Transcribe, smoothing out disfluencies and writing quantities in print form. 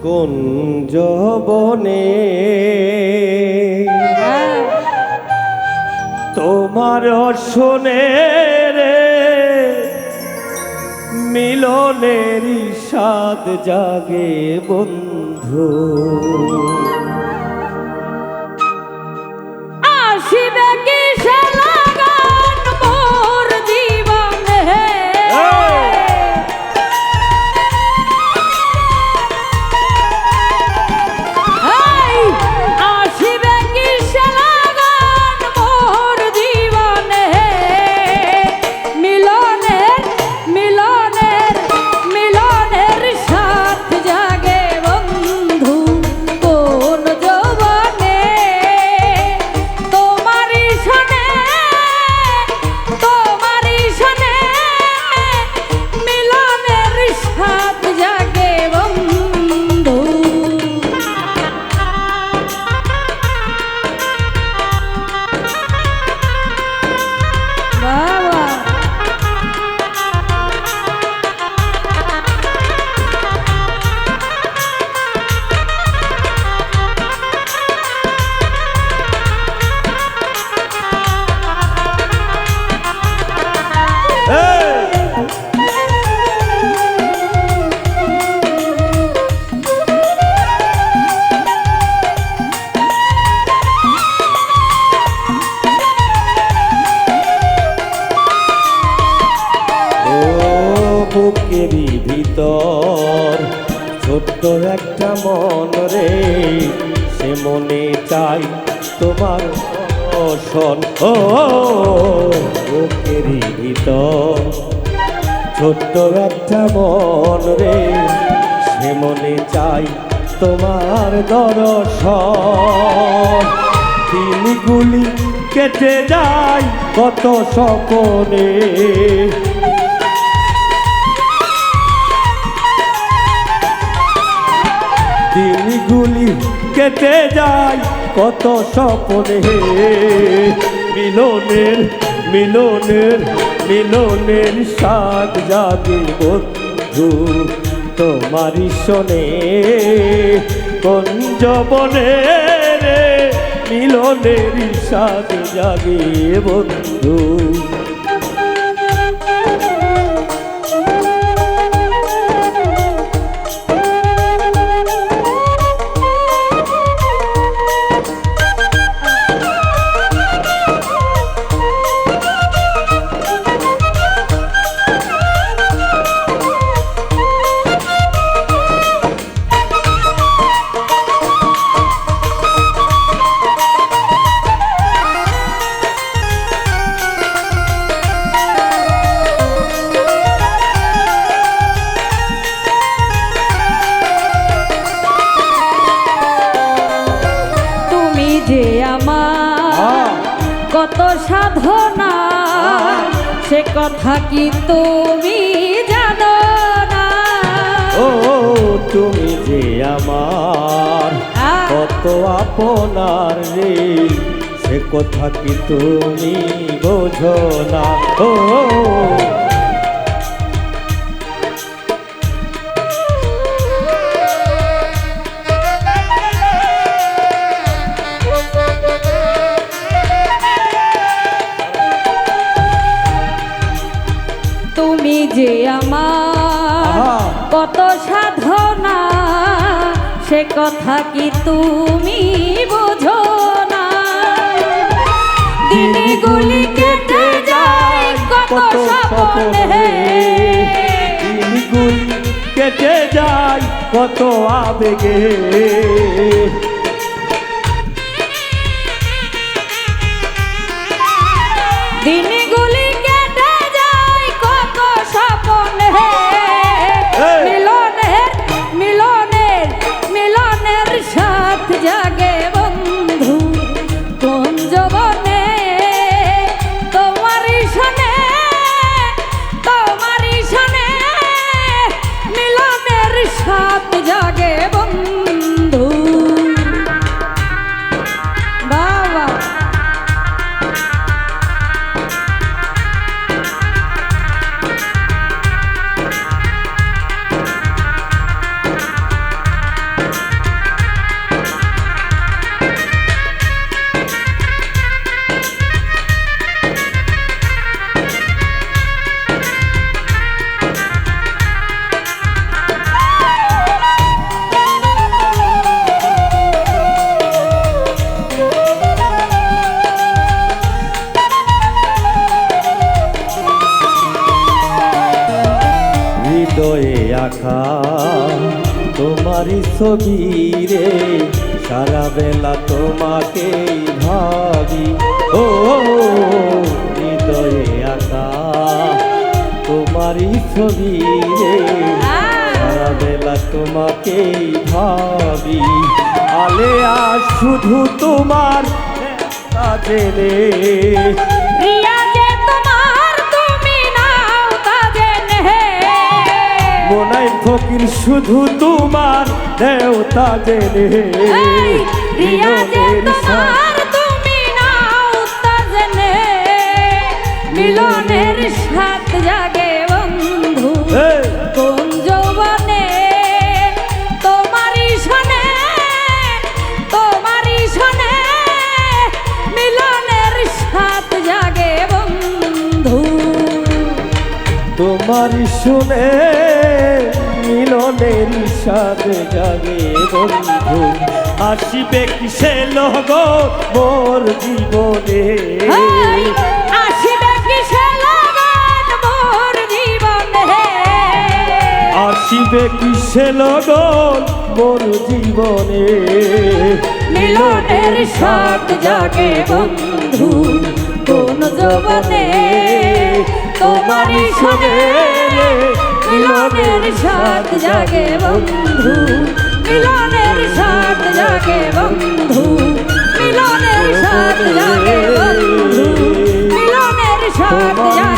কোন যৌবনে তোমার শোনে রে মিলনের স্বাদ জাগে বন্ধু। আসিবে কি সে লাগান মোর জীবনে, আসিবে কি সে লাগান মোর জীবনে, মিলনের মিলনের মিলনের সাথ জাগে বন্ধু কোন যৌবনে, তোমারই শোনে মিলনের সাথ জাগে বন্ধু। বাবা বুকেরই ভিতর ছোট্ট একটা মন রে, সে মনে চাই তোমার দর্শন। ও বুকেরই ভিতর ছোট্ট একটা মন রে, সে মনে চাই তোমার দর্শন। দিনগুলি কেটে যায় কত স্বপনে, দিনগুলি কেটে যায় কত স্বপ্নে, মিলনের মিলনের মিলনের স্বাদ জাগে বন্ধু তোমারই শোনে কোন যৌবনে রে মিলনের স্বাদ জাগে বন্ধু। যে আমার কত সাধনা সে কথা কি তুমি জানো না? ও তুমি যে আমার কত আপনার রে সে কথা কি তুমি বোঝো না? ও তুমি যে আমার কত সাধনা সে কথা কি তুমি বোঝো না? দিনগুলি কেটে যায় কত স্বপ্নে, দিনগুলি কেটে যায় কত আবেগে, দিনগুলি কেটে যায় কত স্বপ্নে, মিলনের মিলনের মিলনের সাথ জাগে বন্ধু কোন যৌবনে, তোমারই শোনে মিলনের সাথ জাগে বন্ধু। তোমারই ছবি রে সারা বেলা তোমাকেই ভাবি ও হৃদয়ে আঁকা তোমারই ছবি রে সারা বেলা তোমাকেই ভাবি আলেয়া শুধু তোমার কাজে রে প্রিয়া যে তোমার তুমি নাও তা জেনে মনাই ফকির শুধু তোমার দেওতা জেনে এই প্রিয়া যে তোমার তুমি নাও তা জেনে মিলনের সাথ জাগে বন্ধু কোন যৌবনে তোমারই শোনে মিলনের সাথ জাগে বন্ধু তোমারই শুনে মিলনের সাথে জাগে বন্ধু আসিবে কিসে লোগ মোর জীবনে এই আসিবে কিসে লগন মোর জীবনে আসিবে কিসে লোগ মোর জীবনে মিলনের সাথ জাগে বন্ধু কোন যৌবনে তোমারই সঙ্গে মিলনের সাথ জাগে বন্ধু মিলনের সাথ জাগে বন্ধু মিলনের সাথ জাগে বন্ধু মিলনের সাথ জাগে